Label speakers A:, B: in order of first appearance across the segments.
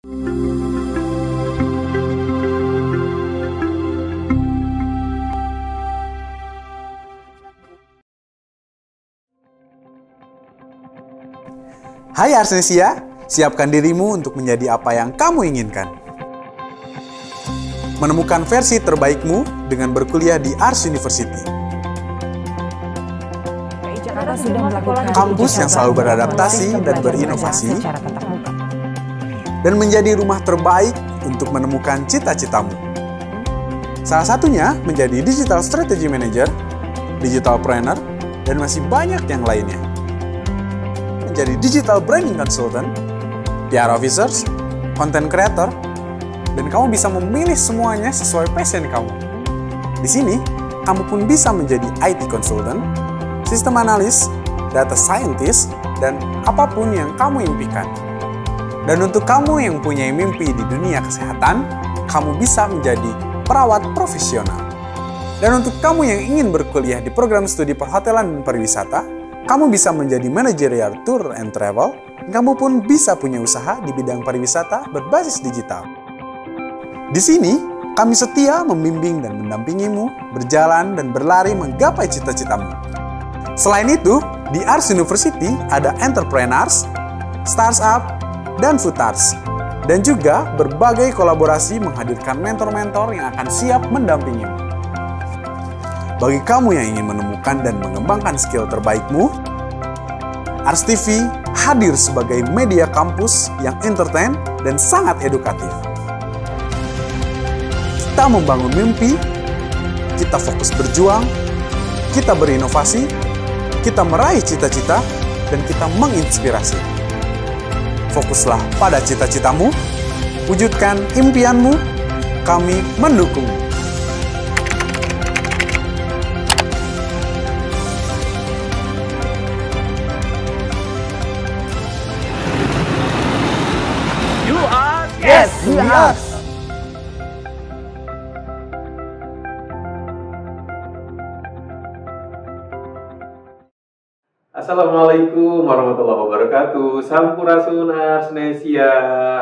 A: Hai Arsnesia, siapkan dirimu untuk menjadi apa yang kamu inginkan. Menemukan versi terbaikmu dengan berkuliah di Ars University.
B: Jakarta sudah melakukan
A: kampus yang selalu beradaptasi dan berinovasi, dan menjadi rumah terbaik untuk menemukan cita-citamu. Salah satunya menjadi Digital Strategy Manager, Digital Planner, dan masih banyak yang lainnya. Menjadi Digital Branding Consultant, PR Officers, Content Creator, dan kamu bisa memilih semuanya sesuai passion kamu. Di sini, kamu pun bisa menjadi IT Consultant, Sistem Analis, Data Scientist, dan apapun yang kamu impikan. Dan untuk kamu yang punya mimpi di dunia kesehatan, kamu bisa menjadi perawat profesional. Dan untuk kamu yang ingin berkuliah di program studi perhotelan dan pariwisata, kamu bisa menjadi managerial tour and travel, dan kamu pun bisa punya usaha di bidang pariwisata berbasis digital. Di sini, kami setia membimbing dan mendampingimu berjalan dan berlari menggapai cita-citamu. Selain itu, di Ars University ada entrepreneurs, startup, dan futars, dan juga berbagai kolaborasi menghadirkan mentor-mentor yang akan siap mendampingimu. Bagi kamu yang ingin menemukan dan mengembangkan skill terbaikmu, Ars TV hadir sebagai media kampus yang entertain dan sangat edukatif. Kita membangun mimpi, kita fokus berjuang, kita berinovasi, kita meraih cita-cita, dan kita menginspirasi. Fokuslah pada cita-citamu, wujudkan impianmu, kami mendukungmu.
B: Yes, we are.
C: Assalamualaikum warahmatullahi wabarakatuh. Sampurasun Arsnesia.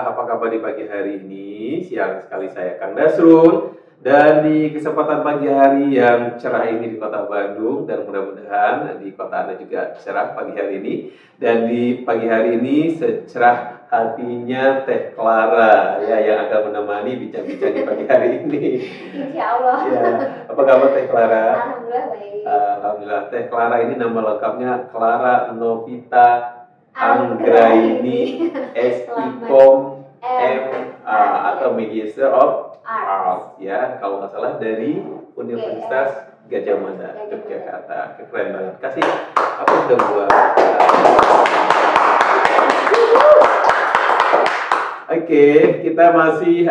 C: Apa kabar di pagi hari ini? Siang sekali saya Kang Dasrun. Dan di kesempatan pagi hari yang cerah ini di kota Bandung, dan mudah-mudahan di kota Anda juga cerah pagi hari ini. Dan di pagi hari ini secerah hatinya Teh Clara ya, yang akan menemani bincang-bincang di pagi hari ini.
D: Insya Allah.
C: Ya, apa kabar Teh Clara?
D: Alhamdulillah baik.
C: Alhamdulillah. Teh Clara ini nama lengkapnya Clara Novita Anggraini S.I.Com M.A. atau Magister of Arts ya, kalau nggak salah dari Universitas Gajah Mada Yogyakarta. Keren banget. Kasih apa sudah buat. Oke, kita masih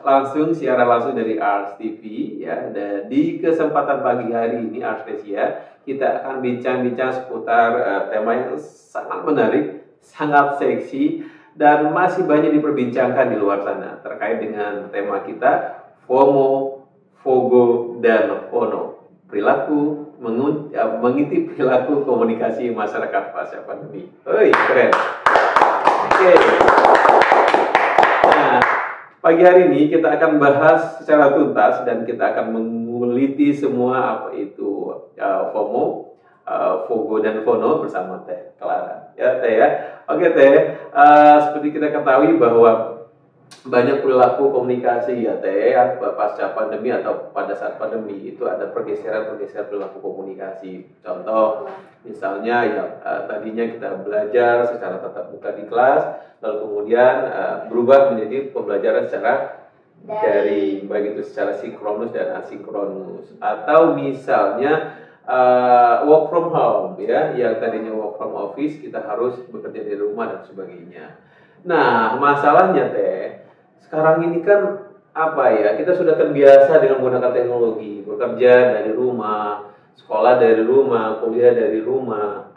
C: langsung siaran langsung dari Ars TV ya. Dan di kesempatan pagi hari ini Arsnesia, kita akan bincang-bincang seputar tema yang sangat menarik, sangat seksi, dan masih banyak diperbincangkan di luar sana terkait dengan tema kita FOMO, FOGO, dan FONO. Perilaku mengintip perilaku komunikasi masyarakat pasca pandemi. Oi, keren. Oke. Nah, pagi hari ini kita akan bahas secara tuntas dan kita akan menguliti semua apa itu FOMO, FOGO, dan FONO bersama Teh Clara. Ya, Teh ya. Oke, Teh. Seperti kita ketahui bahwa banyak perilaku komunikasi ya, Teh, ya, pasca pandemi atau pada saat pandemi itu ada pergeseran perilaku komunikasi. Contoh, misalnya ya tadinya kita belajar secara tatap muka di kelas, lalu kemudian berubah menjadi pembelajaran secara daring, baik itu secara sinkronus dan asinkronus. Atau misalnya work from home ya, yang tadinya work from office kita harus bekerja dari rumah dan sebagainya. Nah, masalahnya Teh, sekarang ini kan apa ya, kita sudah terbiasa dengan menggunakan teknologi, bekerja dari rumah, sekolah dari rumah, kuliah dari rumah.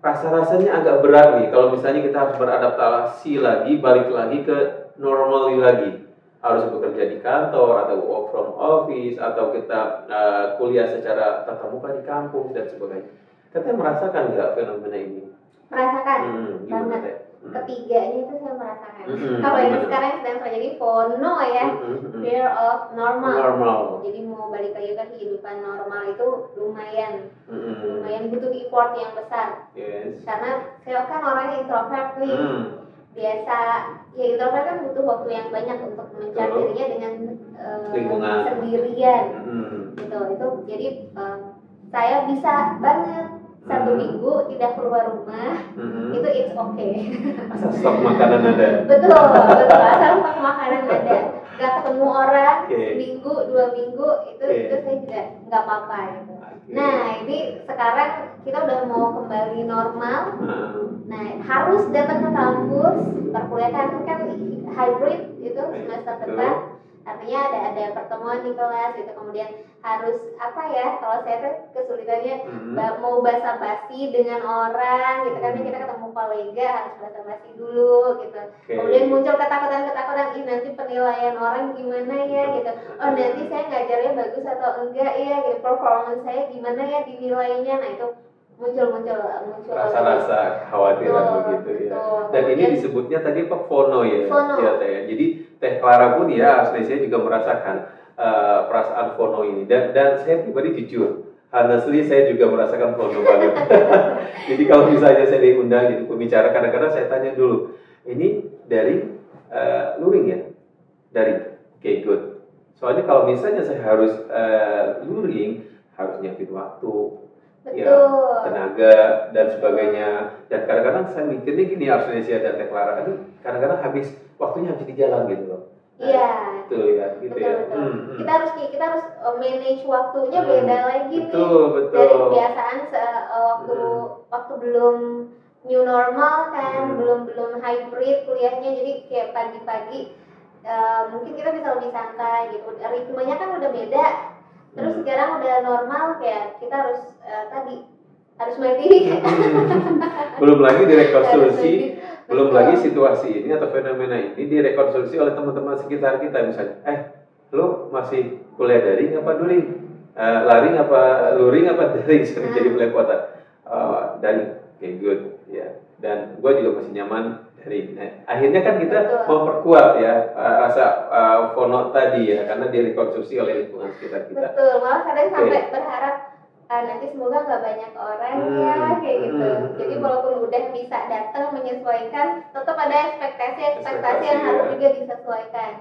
C: Rasa-rasanya agak berat nih kalau misalnya kita harus beradaptasi lagi, balik lagi ke normal lagi. Harus bekerja di kantor atau work from office atau kita kuliah secara tatap muka di kampus dan sebagainya. Katanya merasakan nggak fenomena ini?
D: Merasakan
C: Gimana Teh?
D: ketiganya itu saya merasakan. Kalau yang sekarang yang sedang terjadi fono ya, fear of normal. Jadi mau balik lagi ke kehidupan normal itu lumayan butuh effort yang besar. Karena saya kan orangnya introvert nih. Biasa ya introvert kan butuh waktu yang banyak untuk mencari dirinya dengan
C: lingkungan
D: sendirian. Gitu. Itu jadi saya bisa banget 1 minggu tidak keluar rumah, itu it's okay.
C: Asal stok makanan ada.
D: Betul, asal stok makanan ada. Gak ketemu orang, seminggu, 2 minggu, itu saya juga nggak apa-apa gitu. Nah, ini sekarang kita udah mau kembali normal. Nah, harus datang ke kampus, perkuliahan kan hybrid itu semester depan. Artinya ada pertemuan di kelas gitu, kemudian harus apa ya, kalau saya tuh kesulitannya mau basa-basi dengan orang gitu kan, kita ketemu kolega harus basa-basi dulu gitu. Kemudian muncul ketakutan nanti penilaian orang gimana ya gitu, oh nanti saya ngajarnya bagus atau enggak ya gitu, performance saya gimana ya dinilainya. Nah itu muncul
C: rasa-rasa kekhawatiran begitu ya. Dan ini disebutnya tadi apa, fono ya. Ya Teh. Jadi Teh Clara pun ya saya juga merasakan perasaan fono ini, dan saya pribadi jujur, honestly saya juga merasakan fono banget. Jadi kalau misalnya saya diundang jadi pembicara, kadang-kadang saya tanya dulu, ini dari luring ya? Dari good. Soalnya kalau misalnya saya harus luring, harus nyiapin waktu, ya, tenaga dan sebagainya. Dan kadang-kadang saya mikirnya gini, Arsnesia dan Teh Clara, kadang-kadang waktunya habis di jalan gitu loh.
D: Iya.
C: Betul ya, gitu ya.
D: Kita harus manage waktunya beda lagi
C: betul.
D: Dari kebiasaan waktu belum new normal kan, belum hybrid kuliahnya, jadi kayak pagi-pagi mungkin kita bisa lebih santai gitu. Ritmenya kan udah beda. Terus sekarang udah normal, kayak kita harus mandi. Belum lagi direkonstruksi,
C: belum lagi situasi ini atau fenomena ini direkonstruksi oleh teman-teman sekitar kita, misalnya, lo masih kuliah daring apa luring? Luring apa daring? Sering jadi belepotan. Daring, good ya. Dan gue juga masih nyaman daring. Nah, akhirnya kan kita memperkuat ya rasa fono tadi ya, karena direkonstruksi oleh lingkungan sekitar kita.
D: Betul, malah kadang sampai berharap nanti semoga nggak banyak orang ya kayak gitu. Jadi walaupun udah bisa datang menyesuaikan, tetap ada ekspektasi yang harus juga disesuaikan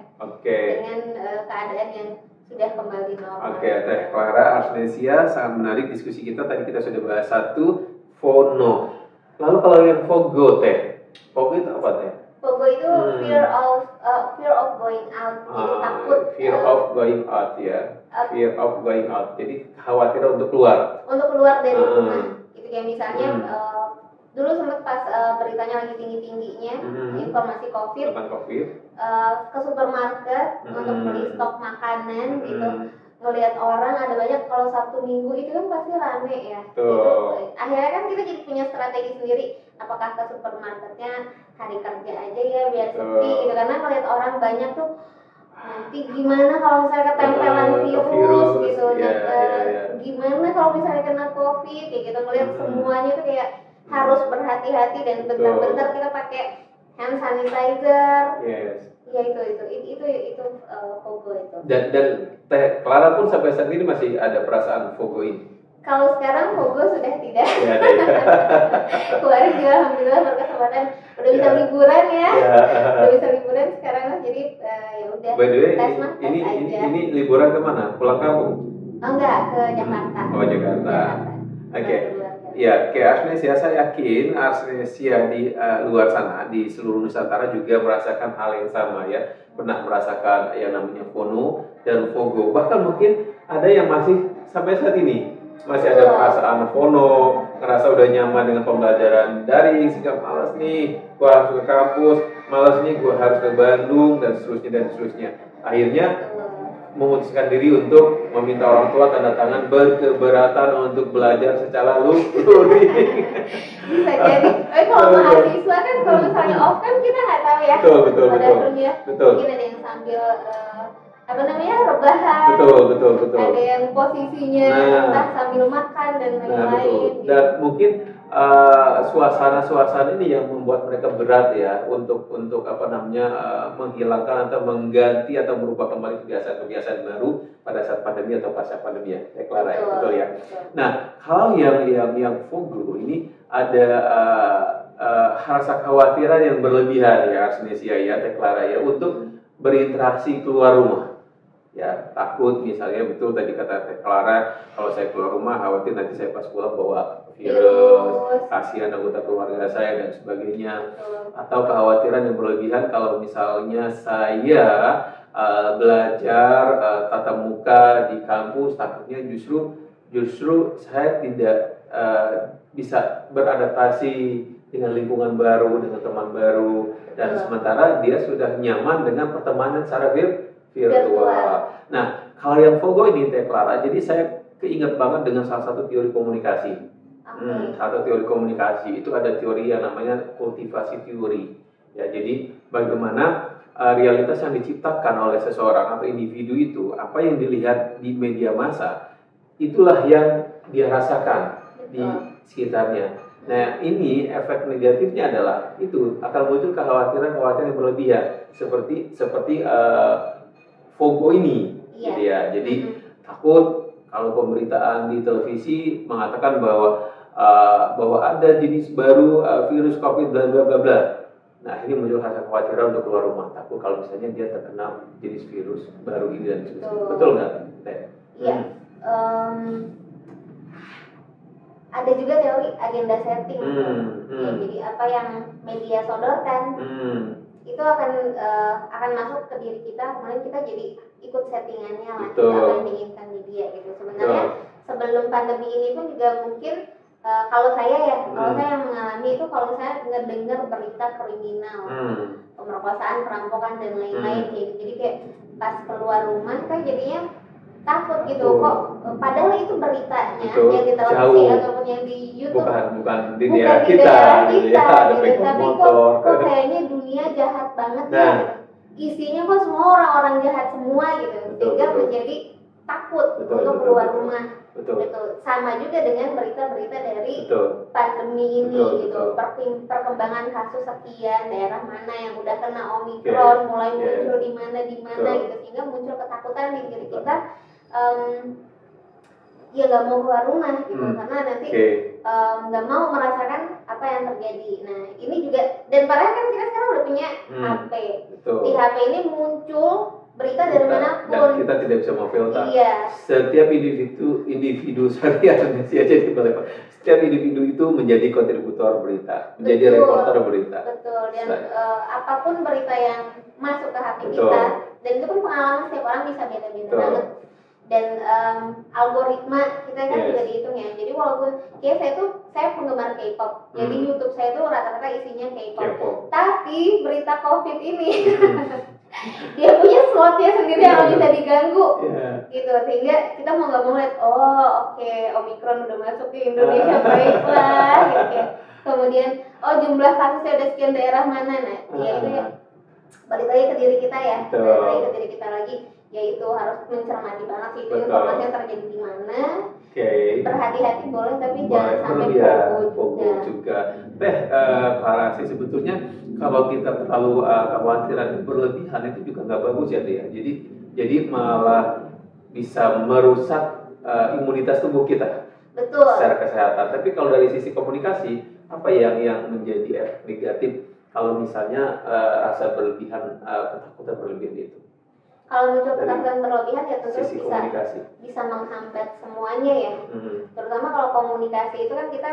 D: dengan keadaan yang sudah kembali normal.
C: Teh Clara, Arsnesia, sangat menarik diskusi kita. Tadi kita sudah bahas satu, fono. Lalu kalau yang fogo, Teh, fogo itu apa, Teh?
D: Fogo itu fear of going out, jadi takut.
C: Fear of going out ya. Fear of going out. Jadi khawatir untuk keluar.
D: Untuk keluar dari rumah. Itu kayak misalnya dulu sempat pas beritanya lagi tinggi-tingginya informasi COVID. Ke supermarket untuk beli stok makanan gitu. Ngelihat orang ada banyak, kalau Sabtu Minggu itu kan pasti rame ya. Itu, akhirnya kan kita jadi punya strategi sendiri. Apakah ke supermarketnya hari kerja aja ya biar sepi gitu, karena ngelihat orang banyak tuh nanti gimana kalau misalnya ketempelan virus gitu, gimana kalau misalnya kena COVID kayak gitu. Ngelihat semuanya tuh kayak harus berhati-hati dan bentar-bentar kita pakai hand sanitizer. Ya itu fogo itu. Dan
C: Teh Clara pun sampai saat ini masih ada perasaan fogo ini.
D: Kalau sekarang fogo sudah tidak. Kemarin juga alhamdulillah berkesempatan udah bisa liburan ya. Udah bisa liburan sekarang, jadi ya udah.
C: By the way,
D: tes aja.
C: Ini liburan kemana? Pulang kampung?
D: Enggak, ke Jakarta.
C: Jakarta. Oke. Ya, kayak Arsnesia, saya yakin Arsnesia di luar sana, di seluruh Nusantara juga merasakan hal yang sama ya. Pernah merasakan yang namanya fono dan fogo. Bahkan mungkin ada yang masih sampai saat ini masih ada perasaan fono, ngerasa udah nyaman dengan pembelajaran daring, sehingga malas nih, gua harus ke kampus, malas nih, gua harus ke Bandung, dan seterusnya. Akhirnya memutuskan diri untuk meminta orang tua tanda tangan berkeberatan untuk belajar secara luring.
D: Bisa jadi. Kalau mahasiswa kan, kalau misalnya off kan kita nggak tahu ya.
C: Betul.
D: Mungkin ada yang sambil rebahan.
C: Betul.
D: Ada yang posisinya entah sambil makan dan lain-lain.
C: Dan mungkin suasana-suasana ini yang membuat mereka berat ya untuk menghilangkan atau mengganti atau merubah kembali kebiasaan-kebiasaan baru pada saat pandemi atau pasca pandemi ya, Clara ya, betul ya. Nah, hal yang FOGO ini ada rasa kekhawatiran yang berlebihan ya, Arsnesia ya, Clara ya, untuk berinteraksi keluar rumah. Ya, takut misalnya, betul tadi kata Clara, kalau saya keluar rumah khawatir nanti saya pas pulang bawa virus, kasihan anggota keluarga saya dan sebagainya. Atau kekhawatiran yang berlebihan kalau misalnya saya belajar tatap muka di kampus, takutnya justru saya tidak bisa beradaptasi dengan lingkungan baru, dengan teman baru, dan sementara dia sudah nyaman dengan pertemanan secara virtual. Nah, kalau yang FOGO ini Teh Clara, jadi saya keinget banget dengan salah satu teori komunikasi. Salah satu teori komunikasi itu ada teori yang namanya kultivasi teori. Ya, jadi bagaimana realitas yang diciptakan oleh seseorang atau individu itu, apa yang dilihat di media massa, itulah yang dia rasakan di sekitarnya. Nah, ini efek negatifnya adalah itu akan muncul kekhawatiran yang berlebihan seperti FOGO ini, gitu ya. Jadi takut kalau pemberitaan di televisi mengatakan bahwa ada jenis baru virus COVID bla bla bla bla. Nah, ini muncul rasa kekhawatiran untuk keluar rumah, takut kalau misalnya dia terkena jenis virus baru ini dan sebagainya. Betul nggak, Teh?
D: Iya. Ada juga teori agenda setting. Ya, jadi apa yang media sodorkan itu akan masuk ke diri kita, kemudian kita jadi ikut settingannya lah, apa yang diinginkan di dia gitu. Sebenarnya sebelum pandemi ini pun juga mungkin kalau saya yang mengalami itu, kalau misalnya ngedengar berita kriminal, pemerkosaan, perampokan dan lain-lain gitu. Jadi kayak pas keluar rumah kan jadinya takut gitu, kok padahal itu beritanya yang di televisi ataupun yang di YouTube
C: bukan di daerah kita
D: gitu. Tapi kok kayaknya dunia jahat banget ya, isinya kok semua orang-orang jahat semua gitu, sehingga menjadi takut untuk keluar rumah. Sama juga dengan berita-berita dari pandemi ini gitu, perkembangan kasus sekian, daerah mana yang udah kena Omikron, mulai muncul di mana gitu, sehingga muncul ketakutan di diri kita. Ya nggak mau keluar rumah gitu, karena nanti nggak mau merasakan apa yang terjadi. Nah, ini juga, dan padahal kan kita sekarang udah punya HP. Di HP ini muncul berita dari manapun,
C: dan kita tidak bisa memfilter. Setiap individu setiap individu itu menjadi kontributor berita, menjadi reporter berita.
D: Dan apapun berita yang masuk ke HP kita, dan itu pun pengalaman setiap orang bisa beda-beda banget. Dan algoritma kita kan juga dihitung ya. Jadi walaupun kayak saya penggemar K-pop, jadi YouTube saya tuh rata-rata isinya K-pop. Tapi berita COVID ini dia punya slotnya sendiri yang bisa diganggu, gitu. Sehingga kita mau nggak mau lihat, Omikron udah masuk ke Indonesia, baiklah, gitu. Kemudian jumlah kasusnya udah sekian daerah mana, itu ya balik lagi ke diri kita ya, yaitu harus mencermati banget sih itu informasi yang terjadi di mana. Berhati-hati boleh, tapi jangan sampai FOGO juga.
C: Clara sih sebetulnya kalau kita terlalu khawatiran berlebihan itu juga nggak bagus ya, Teh. Jadi malah bisa merusak imunitas tubuh kita. Secara kesehatan. Tapi kalau dari sisi komunikasi, apa yang menjadi efek negatif kalau misalnya rasa berlebihan, ketakutan berlebihan itu?
D: Kalau muncul ketakutan berlebihan ya tentu bisa menghambat semuanya ya. Terutama kalau komunikasi itu kan kita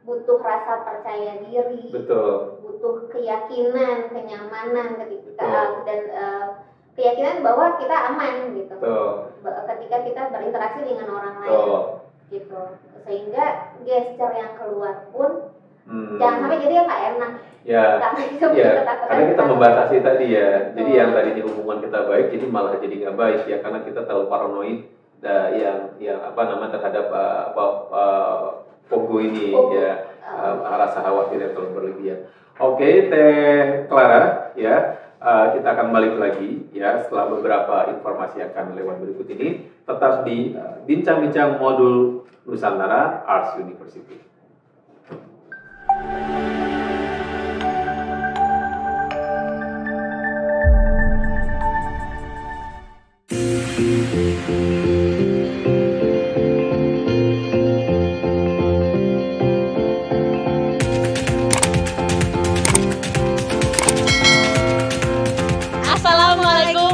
D: butuh rasa percaya diri, butuh keyakinan, kenyamanan ketika dan keyakinan bahwa kita aman gitu. Ketika kita berinteraksi dengan orang lain gitu. Sehingga gesture yang keluar pun jangan sampai jadi nggak enak.
C: Karena kita membatasi tadi ya. Jadi yang tadinya hubungan kita baik, jadi malah jadi nggak baik ya, karena kita terlalu paranoid yang terhadap FOGO ini ya, rasa khawatir yang terlalu berlebihan. Oke, Teh Clara ya, kita akan balik lagi ya setelah beberapa informasi yang akan lewat berikut ini. Tetap di bincang-bincang modul Nusantara Arts University.
E: Assalamualaikum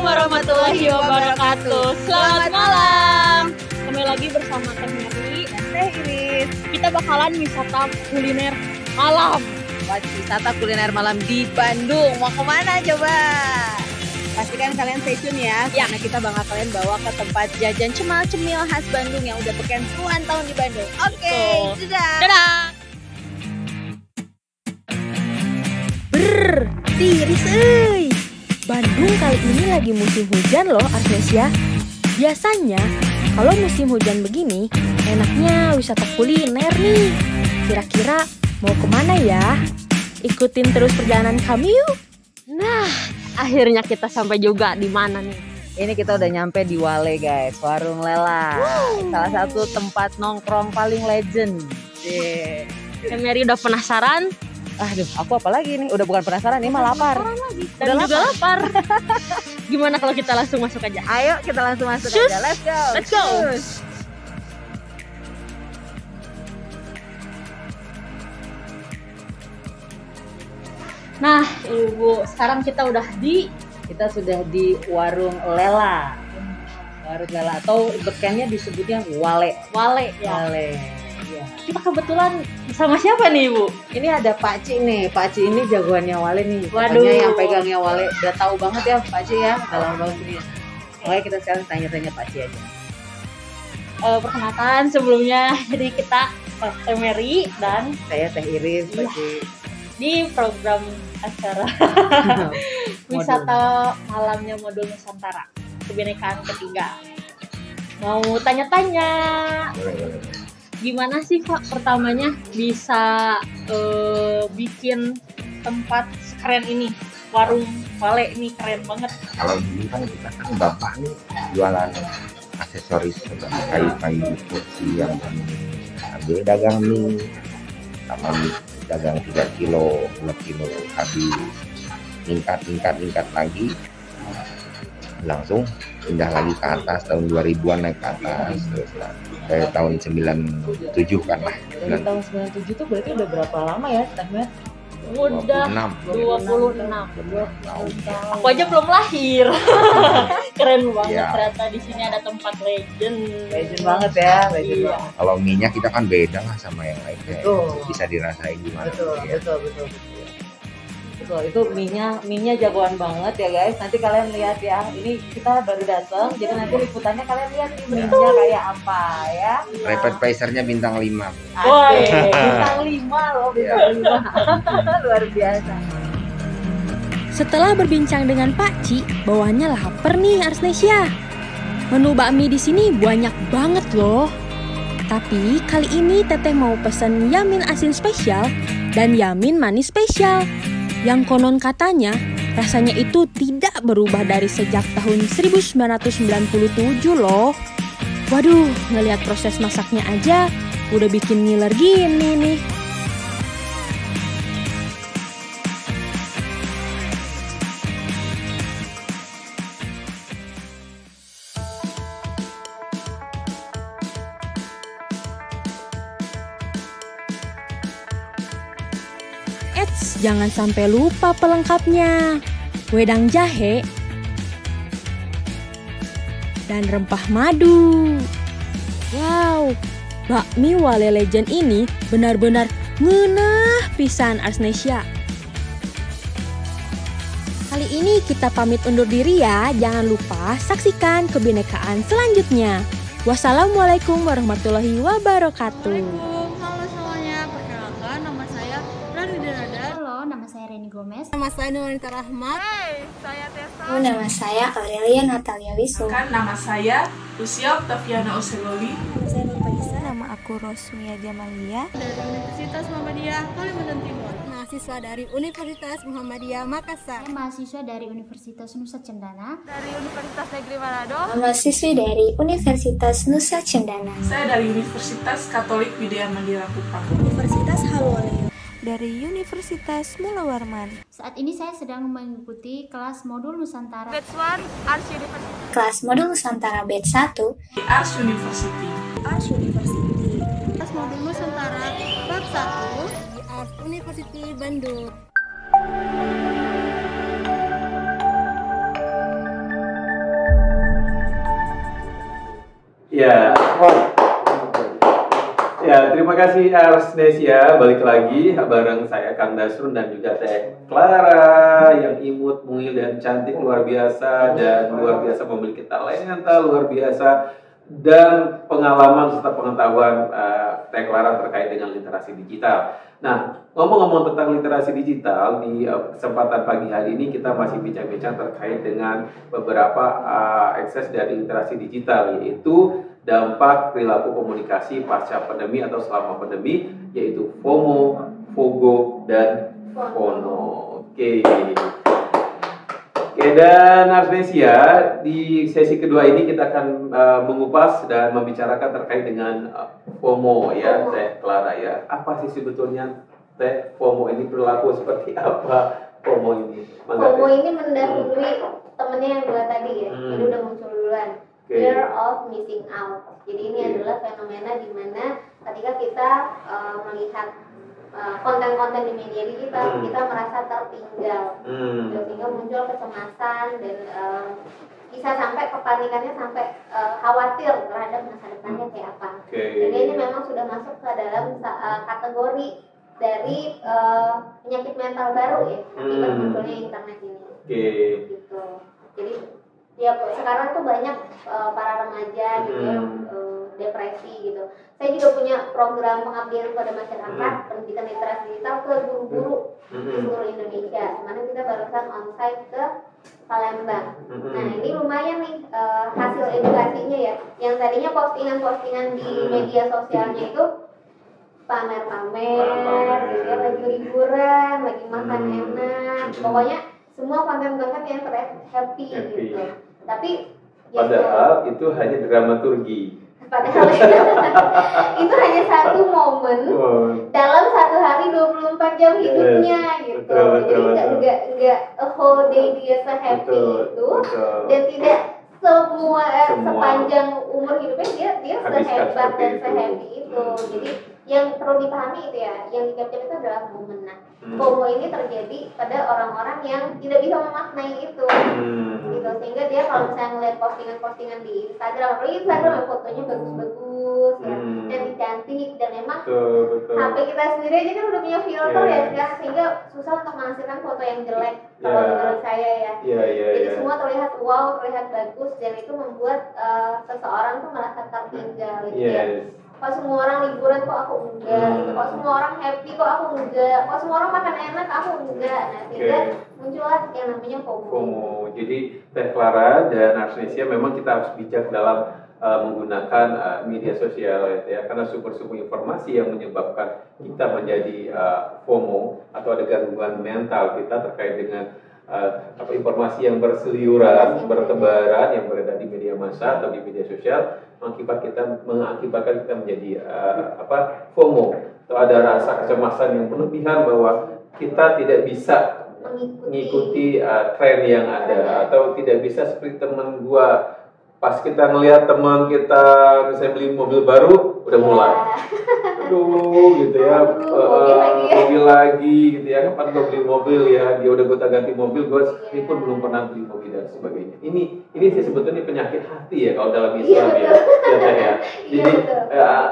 E: warahmatullahi wabarakatuh. Selamat malam. Kembali lagi bersama Teh Mary dan Teh Iris. Kita bakalan wisata kuliner malam.
F: Wisata kuliner malam di Bandung. Mau kemana coba? Pastikan kalian stay tune ya. Karena kita bakal kalian bawa ke tempat jajan cemil-cemil khas Bandung yang udah sekian puluhan tahun di Bandung. Oke, dadah.
E: Dadah.
G: Tiris euy. Bandung kali ini lagi musim hujan loh Arnesia. Biasanya kalau musim hujan begini enaknya wisata kuliner nih. Kira-kira mau kemana ya? Ikutin terus perjalanan kami yuk.
E: Nah, akhirnya kita sampai juga di mana nih?
F: Ini kita udah nyampe di Wale guys, Warung Lela. Salah satu tempat nongkrong paling legend.
E: Teh Mary udah penasaran?
F: Aduh, aku apalagi nih? Udah bukan penasaran, ini mah lapar.
E: Dan juga lapar. Gimana kalau kita langsung masuk aja?
F: Ayo kita langsung masuk
E: Shus.
F: aja. Let's go.
E: Let's go.
F: Shus.
E: Nah, Ibu, sekarang kita sudah di Warung Lela.
F: Warung Lela atau bekennya disebutnya Wale.
E: Wale ya.
F: Wale. Iya.
E: Kita kebetulan sama siapa nih, Ibu?
F: Ini ada Pak Ci nih. Pak Ci ini jagoannya Wale nih.
E: Waduh.
F: Pokoknya yang pegangnya Wale udah tahu banget ya Pak Ci ya. Udah lama banget ini. Makanya kita sekarang tanya-tanya Pak Ci aja.
E: Perkenalkan sebelumnya, jadi kita Teh Mary dan
F: Saya Teh Iris, Pak Ci.
E: di program acara wisata malamnya modul Nusantara kebinekaan ketiga. Mau tanya-tanya, gimana sih Pak pertamanya bisa bikin tempat keren ini, warung Wale ini keren banget.
H: Kalau dulu kan kita kan bapak nih jualan aksesoris kayu-kayu kursi yang ambil dagang mie sama dagang 3 kilo 2 kilo habis tingkat lagi langsung pindah lagi ke atas tahun 2000-an naik ke atas terus lah tahun 97 kan lah.
F: Dari tahun 97 tuh berarti udah berapa lama ya Teh Mer?
E: Udah
H: 26
E: 26. Aku aja belum lahir. Keren banget
H: Ya.
E: ternyata di sini ada tempat legend.
F: Legend banget ya, legend
E: Iya.
F: banget.
H: Kalau minyak kita kan beda lah sama yang lainnya.
F: Betul.
H: Bisa dirasain gimana
F: Betul,
H: gitu ya.
F: betul. Itu minyak jagoan banget ya guys. Nanti kalian lihat ya. Ini kita baru datang, jadi nanti liputannya kalian lihat nih minyak kayak apa ya.
H: Rapid Pacer-nya bintang 5.
E: Woi,
F: Bintang 5 loh, bintang 5. Luar biasa.
G: Setelah berbincang dengan Pak Ci, bawaannya lapar nih Arsnesia. Menu bakmi di sini banyak banget loh. Tapi kali ini Teteh mau pesen yamin asin spesial dan yamin manis spesial. Yang konon katanya rasanya itu tidak berubah dari sejak tahun 1997 loh. Waduh, ngelihat proses masaknya aja udah bikin ngiler gini nih. Eits, jangan sampai lupa pelengkapnya. Wedang jahe dan rempah madu. Wow, bakmi Wale Legend ini benar-benar ngeunah pisan Arsnesia. Kali ini kita pamit undur diri ya. Jangan lupa saksikan kebinekaan selanjutnya. Wassalamualaikum warahmatullahi wabarakatuh.
I: Halo semuanya, perkenalkan nama saya Rani Denada.
J: Halo, nama saya Reni Gomez.
I: Nama saya Nurwanita Rahmat.
J: Saya Tessa.
K: Nama saya Aurelia Natalia Wisu.
L: Nama saya Lucia Octaviana Oseloli.
K: Nama saya Nurpa Isa. Nama aku Rosmia Jamalia.
I: Dari Universitas Muhammadiyah Kalimantan Timur. Mahasiswa dari Universitas Muhammadiyah Makassar.
J: Saya mahasiswa dari Universitas Nusa Cendana.
L: Dari Universitas Negeri Manado.
K: Mahasiswi dari Universitas Nusa Cendana.
L: Saya dari Universitas Katolik Widya Mandira Kupang.
K: Universitas Halwaleo. dari Universitas Mula Warman.
J: Saat ini saya sedang mengikuti kelas modul Nusantara.
L: Batch 1, Ars University.
K: Kelas modul Nusantara batch 1
L: di Ars University.
K: Ars University.
I: Kelas modul Nusantara bab 1 di Ars University Bandung.
C: Ya, terima kasih Arsnesia. Balik lagi bareng saya Kang Dasrun dan juga Teh Clara yang imut, mungil dan cantik luar biasa dan luar biasa memiliki talenta luar biasa dan pengalaman serta pengetahuan Teh Clara terkait dengan literasi digital. Nah, ngomong-ngomong tentang literasi digital, di kesempatan pagi hari ini kita masih bincang-bincang terkait dengan beberapa akses dari literasi digital, yaitu dampak perilaku komunikasi pasca pandemi atau selama pandemi, yaitu FOMO, FOGO, dan FONO. Oke, dan Arsnesia, di sesi kedua ini kita akan mengupas dan membicarakan terkait dengan FOMO ya, Teh Clara ya. Apa sih sebetulnya Teh FOMO ini, perilaku seperti apa FOMO ini?
D: FOMO ini mendahului temennya yang dua tadi ya, jadi udah muncul duluan. Fear of missing out. Jadi ini adalah fenomena di mana ketika kita melihat konten-konten di media digital, kita merasa tertinggal. Sehingga muncul kecemasan dan bisa sampai kepanikannya sampai khawatir terhadap masa depannya kayak apa. Jadi ini memang sudah masuk ke dalam kategori dari penyakit mental baru ya, akibat munculnya internet ini. Gitu. Jadi ya sekarang tuh banyak para remaja gitu yang depresi gitu. Saya juga punya program pengabdian kepada masyarakat, pendidikan literasi digital ke guru-guru di seluruh Indonesia. Dimana kita barusan onsite ke Palembang. Nah ini lumayan nih hasil edukasinya ya. Yang tadinya postingan-postingan di media sosialnya itu pamer-pamer, ya, lagi liburan, lagi makan enak, pokoknya semua konten-konten yang terlihat happy gitu. Tapi
C: padahal itu hanya dramaturgi.
D: Padahal itu hanya satu momen dalam satu hari 24 jam hidupnya gitu. Jadi enggak a whole day dia se-happy itu dan tidak semua sepanjang umur hidupnya dia sehebat dan se-happy itu. Jadi yang perlu dipahami itu ya, yang dicapkan itu adalah momen. Nah, FOMO ini terjadi pada orang-orang yang tidak bisa memaknai itu, gitu. Sehingga dia kalau misalnya ngeliat postingan-postingan di Instagram, apalagi Instagram fotonya bagus-bagus, ya, cantik-cantik, dan emang HP kita sendiri aja kan udah punya filter ya sekarang, sehingga susah untuk menghasilkan foto yang jelek kalau menurut saya ya. Jadi semua terlihat wow, terlihat bagus, dan itu membuat seseorang tuh merasa tertinggal, gitu ya. Kok semua orang liburan kok aku enggak, gitu. Kok semua orang happy kok aku enggak, kok semua orang makan enak aku enggak. Nah sehingga muncullah yang namanya FOMO.
C: Jadi Teh Clara dan Arsnesia memang kita harus bijak dalam menggunakan media sosial ya, karena sumber-sumber informasi yang menyebabkan kita menjadi FOMO atau ada gangguan mental kita terkait dengan informasi yang berseliuran, bertebaran yang beredar di media massa atau di media sosial mengakibatkan kita menjadi FOMO, atau ada rasa kecemasan yang berlebihan bahwa kita tidak bisa mengikuti tren yang ada, atau tidak bisa seperti teman gua. Pas kita ngelihat teman kita misalnya beli mobil baru, udah mulai aduh gitu ya, mobil lagi gitu ya, kapan gue beli mobil ya, dia udah gue ganti mobil, gue pun belum pernah beli mobil dan sebagainya. Ini sih sebetulnya penyakit hati ya kalau dalam Islam ya. Jadi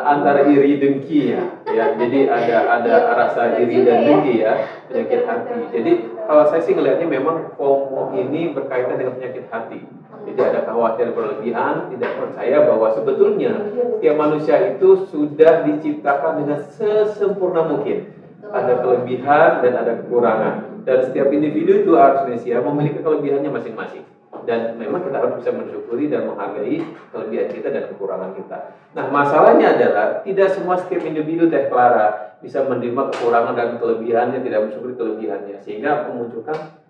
C: antara iri dengki ya, jadi ada rasa iri dan dengki ya, penyakit hati. Jadi kalau saya sih ngelihatnya memang FOMO ini berkaitan dengan penyakit hati. Jadi ada kekhawatiran berlebihan, tidak percaya bahwa sebetulnya setiap manusia itu sudah diciptakan dengan sesempurna mungkin. Ada kelebihan dan ada kekurangan. Dan setiap individu itu Arsnesia memiliki kelebihannya masing-masing. Dan memang kita harus bisa mensyukuri dan menghargai kelebihan kita dan kekurangan kita. Nah masalahnya adalah tidak semua setiap individu Teh Clara bisa menerima kekurangan dan kelebihannya, tidak mensyukuri kelebihannya. Sehingga memunculkan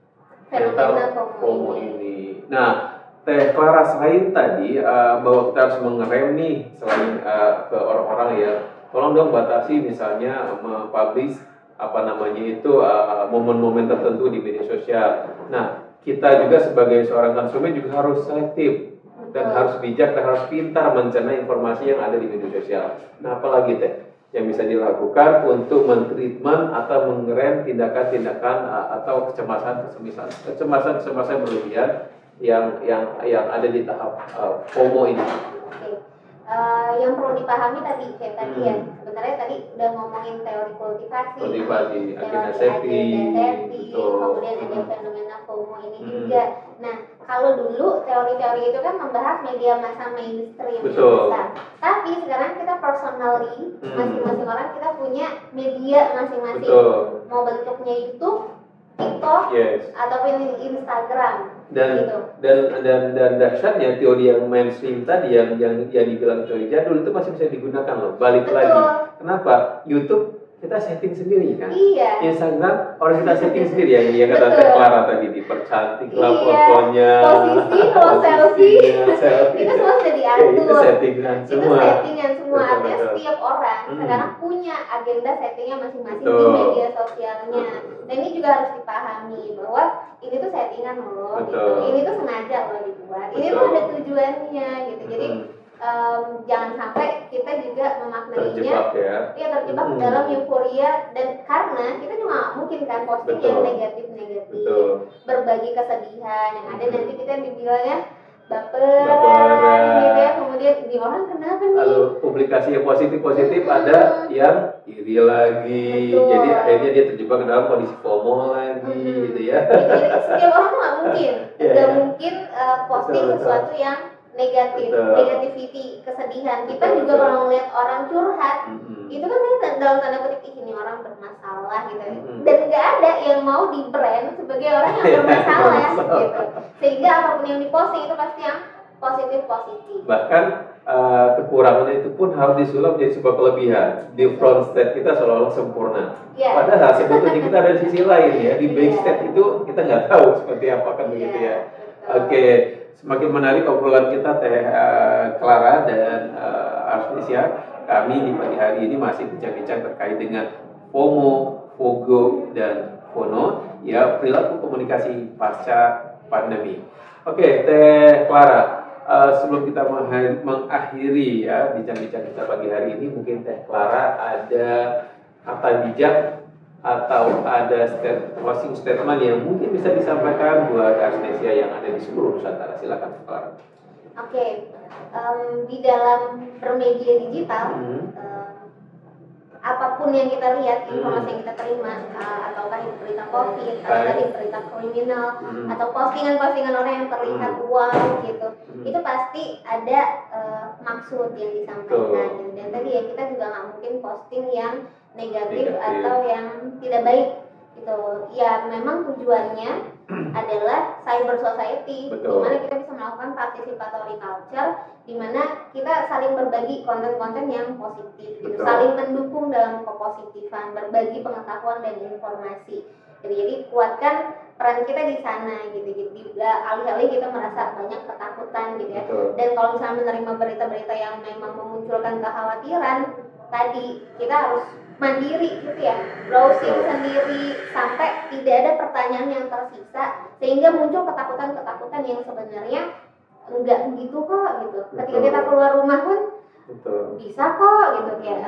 C: mental FOMO ini. Nah Teh Clara, selain tadi bahwa kita harus mengerem nih, selain ke orang-orang ya, tolong dong batasi misalnya mempublish momen-momen tertentu di media sosial. Nah, kita juga sebagai seorang konsumen juga harus selektif dan harus bijak dan harus pintar mencerna informasi yang ada di media sosial. Nah, apalagi Teh yang bisa dilakukan untuk mentreatment atau mengerem tindakan-tindakan atau kecemasan berlebihan yang ada di tahap FOMO ini.
D: Yang perlu dipahami tadi ya, sebenarnya tadi udah ngomongin teori kultivasi,
C: agenda setting,
D: kemudian ada fenomena FOMO ini juga. Nah, kalau dulu teori-teori itu kan membahas media massa mainstream yang besar. Tapi sekarang kita personally, masing-masing orang kita punya media masing-masing. Mau bentuknya YouTube, TikTok, ataupun Instagram.
C: Dan dahsyatnya teori yang mainstream tadi yang dibilang teori jadul itu masih bisa digunakan loh. Balik lagi. Kenapa? YouTube kita setting sendiri kan?
D: Iya.
C: Instagram orang kita setting sendiri ya. Yang kata Teh Clara tadi dipercantik lah fotonya.
D: Posisi, kalau selfie. Itu semua sudah diatur.
C: Itu settingan semua.
D: Artinya setiap orang sekarang punya agenda settingnya masing-masing di media sosialnya. Dan ini juga harus dipahami bahwa ini tuh settingan loh, gitu. Ini tuh sengaja loh dibuat. Ini tuh ada tujuannya gitu. Jadi jangan sampai kita juga memaknainya terjebak dalam euforia, dan karena kita juga nggak mungkin kan posting yang negatif, berbagi kesedihan yang ada nanti kita dibilangnya baperan gitu ya, kemudian di orang kenapa nih,
C: lalu publikasi yang positif ada yang iri lagi, jadi akhirnya dia terjebak dalam kondisi FOMO lagi gitu ya.
D: Jadi setiap orang tuh nggak mungkin posting sesuatu yang negativity, kesedihan. Kita juga kalau ngeliat orang curhat, itu kan dalam tanda kutip ini orang bermasalah gitu. Dan nggak ada yang mau di brand sebagai orang yang bermasalah gitu. Sehingga apapun yang diposting itu pasti yang positif.
C: Bahkan kekurangan itu pun harus disulap menjadi sebuah kelebihan. Di front state kita seolah-olah sempurna. Padahal sebetulnya kita ada di sisi lain ya. Di backstage itu kita nggak tahu seperti apa kan begitu ya. Oke. Semakin menarik obrolan kita Teh Clara dan Arsnesia. Kami di pagi hari ini masih bincang-bincang terkait dengan FOMO, FOGO, dan FONO, ya, perilaku komunikasi pasca pandemi. Oke, Teh Clara, sebelum kita mengakhiri ya bincang-bincang kita pagi hari ini, mungkin Teh Clara ada kata bijak atau ada closing statement yang mungkin bisa disampaikan buat Arsnesia yang ada di seluruh Nusantara. Silakan, Clara.
D: Oke, di dalam bermedia digital, apapun yang kita lihat, informasi yang kita terima, ataukah itu berita COVID, ataukah itu berita kriminal, atau postingan-postingan orang yang terlihat wow gitu, itu pasti ada maksud yang disampaikan. Gitu. Dan tadi ya kita juga nggak mungkin posting yang negatif atau yang tidak baik gitu. Ya memang tujuannya adalah cyber society, di mana kita bisa melakukan participatory culture, di mana kita saling berbagi konten-konten yang positif gitu, saling mendukung dalam kepositifan, berbagi pengetahuan dan informasi. Jadi kuatkan peran kita di sana gitu. Jadi alih-alih kita merasa banyak ketakutan gitu ya. Dan kalau misalnya menerima berita-berita yang memang memunculkan kekhawatiran, tadi kita harus mandiri gitu ya, browsing sendiri sampai tidak ada pertanyaan yang tersisa, sehingga muncul ketakutan-ketakutan yang sebenarnya enggak begitu kok gitu. Ketika kita keluar rumah pun bisa kok gitu, kayak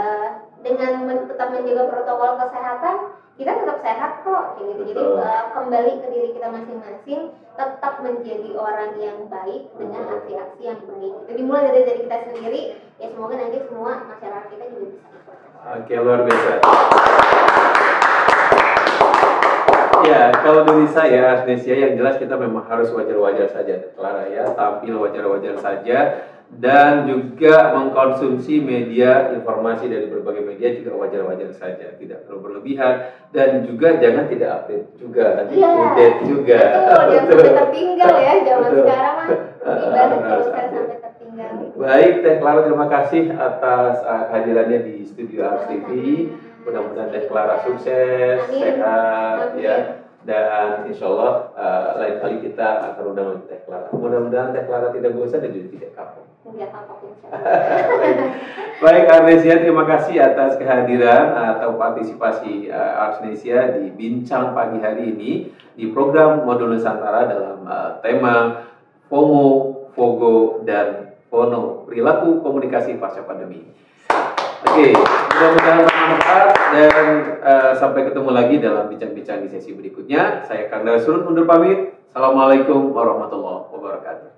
D: dengan tetap menjaga protokol kesehatan kita tetap sehat kok gitu. Jadi kembali ke diri kita masing-masing, tetap menjadi orang yang baik dengan aksi-aksi yang baik. Jadi dimulai dari diri kita sendiri, ya semoga nanti semua masyarakat kita juga bisa ikut.
C: Oke, luar biasa. Ya, kalau dari saya, Arsnesia, yang jelas kita memang harus wajar-wajar saja, Clara ya, tampil wajar-wajar saja, dan juga mengkonsumsi media informasi dari berbagai media juga wajar-wajar saja, tidak perlu berlebihan, dan juga jangan tidak update juga, nanti update juga.
D: Betul, jangan sampai tertinggal ya, zaman sekarang mah ibarat kalau sampai tertinggal.
C: Baik, Teh Clara, terima kasih atas kehadirannya di studio Ars TV. Mudah-mudahan Teh Clara sukses, sehat, ya. Dan insya Allah lain kali kita akan undang lagi Teh Clara. Mudah-mudahan Teh Clara tidak bosan dan juga tidak kapok.
D: Tidak kapok insya Allah.
C: Baik Arnesia, terima kasih atas kehadiran atau partisipasi Arnesia di Bincang Pagi hari ini di program Modul Nusantara dalam tema FOMO, FOGO, dan FONO, perilaku komunikasi pasca pandemi. Oke, mudah-mudahan bermanfaat dan sampai ketemu lagi dalam bincang-bincang di sesi berikutnya. Saya Kang Darsurun undur pamit. Assalamualaikum warahmatullahi wabarakatuh.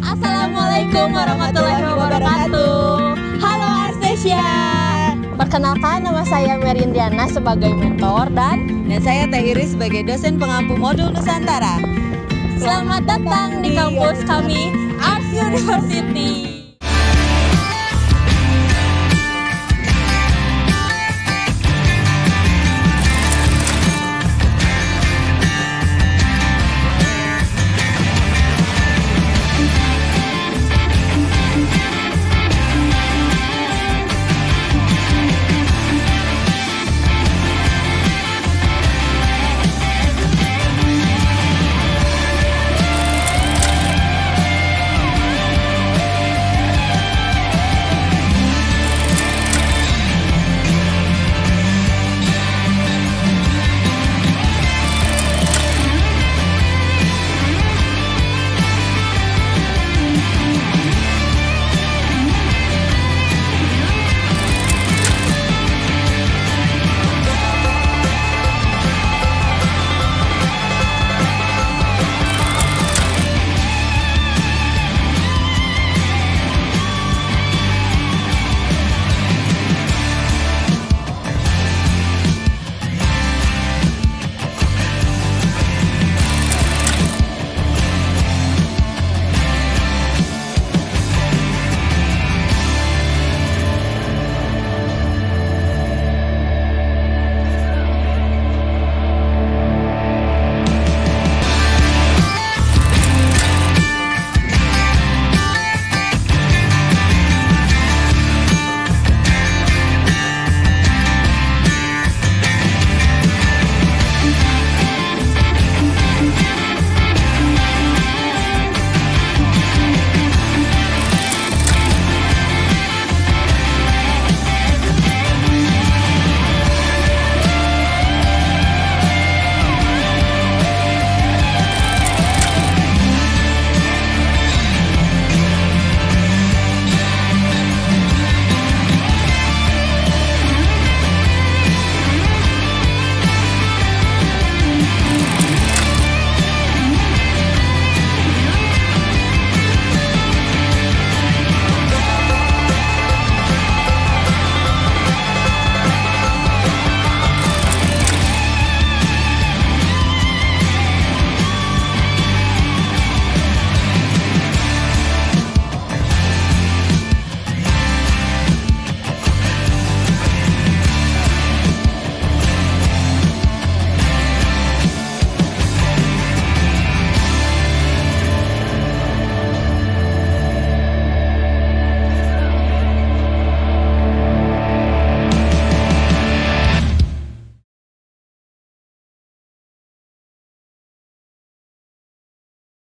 G: Assalamualaikum warahmatullahi wabarakatuh. Halo Arnesia. Perkenalkan, nama saya Merindriana sebagai mentor dan
F: saya Teh Iris sebagai dosen pengampu modul Nusantara.
G: Selamat datang di kampus kami, Ars University.